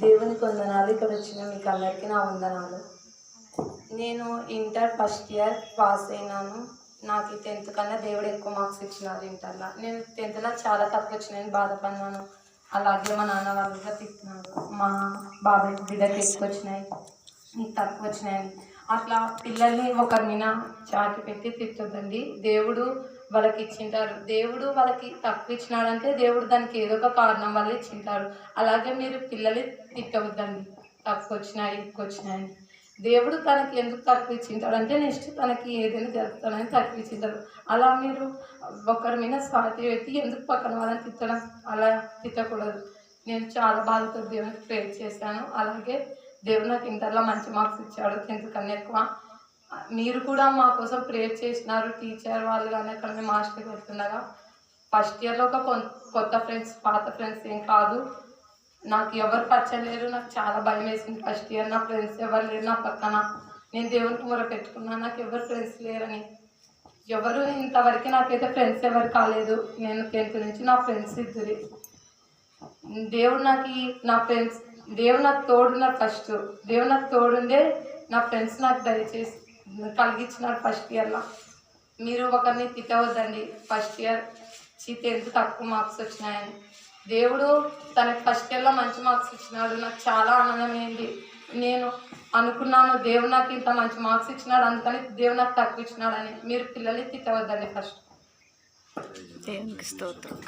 దేవునికి వందనాలు. ఇక్కడ వచ్చిన మీకు అందరికీ నా వందనాలు. నేను ఇంటర్ ఫస్ట్ ఇయర్ పాస్ అయినాను. నాకు 10th కన్నా దేవుడు ఎక్కువ మార్క్స్ ఇచ్చినారు ఇంటర్లో. నేను 10thలో చాలా తక్కువ వచ్చినాయని బాధపడినాను. అలాగే మా నాన్న వాళ్ళు కూడా తిట్టినారు, మా బాబాయ్ బిడ్డకి ఎక్కువ వచ్చినాయి, నీకు తక్కువ వచ్చినాయని. అట్లా పిల్లల్ని ఒకరి మీద చాటి పెట్టి తిట్టొద్దండి. దేవుడు వాళ్ళకి ఇచ్చింటారు. దేవుడు వాళ్ళకి తక్కువ ఇచ్చినాడంటే దేవుడు దానికి ఏదో ఒక కారణం వల్ల ఇచ్చింటారు. అలాగే మీరు పిల్లల్ని తిట్టవద్దండి, తక్కువ వచ్చినాయి ఎక్కువ వచ్చినాయని. దేవుడు తనకి ఎందుకు తక్కువ ఇచ్చింటాడంటే నెక్స్ట్ తనకి ఏదైనా జరుగుతాడని తక్కువ ఇచ్చింటారు. అలా మీరు ఒకరి మీద స్వాతి పెట్టి ఎందుకు పక్కన వాళ్ళని తిట్టడం, అలా తిట్టకూడదు. నేను చాలా బాధతో దేవునికి ప్రేర్ చేశాను. అలాగే దేవుడు నాకు ఇంటర్లో మంచి మార్క్స్ ఇచ్చాడు, 10th కన్నా ఎక్కువ. మీరు కూడా మా కోసం ప్రేర్ చేసినారు, టీచర్ వాళ్ళు కానీ అక్కడ మేము హాస్టల్కి వెళ్తుండగా. ఫస్ట్ ఇయర్లో ఒక కొత్త ఫ్రెండ్స్, పాత ఫ్రెండ్స్ ఏం కాదు. నాకు ఎవరు పచ్చలేరు, నాకు చాలా భయం వేసింది ఫస్ట్ ఇయర్. నా ఫ్రెండ్స్ ఎవరు లేరు నా పక్కన. నేను దేవునికి మొర పెట్టుకున్నాను, నాకు ఎవరు ఫ్రెండ్స్ లేరని. ఎవరు ఇంతవరకు నాకైతే ఫ్రెండ్స్ ఎవరు కాలేదు. నేను 10th నుంచి నా ఫ్రెండ్స్ ఇద్దరు. దేవుడు నాకు తోడున్నారు. ఫస్ట్ దేవుడు నాకు తోడుండే నా ఫ్రెండ్స్ నాకు దయచేసి కలిగించినారు ఫస్ట్ ఇయర్లో. మీరు ఒకరిని తిట్టవద్దండి. ఫస్ట్ ఇయర్ 10th తక్కువ మార్క్స్ వచ్చినాయని. దేవుడు తనకి ఫస్ట్ ఇయర్లో మంచి మార్క్స్ ఇచ్చినాడు. నాకు చాలా ఆనందమైంది. నేను అనుకున్నాను దేవుడు నాకు ఇంత మంచి మార్క్స్ ఇచ్చినాడు, అందుకని దేవుడు నాకు తక్కువ ఇచ్చినాడని. మీరు పిల్లల్ని తిట్టవద్దండి ఫస్ట్. దేవునికి స్తోత్రం.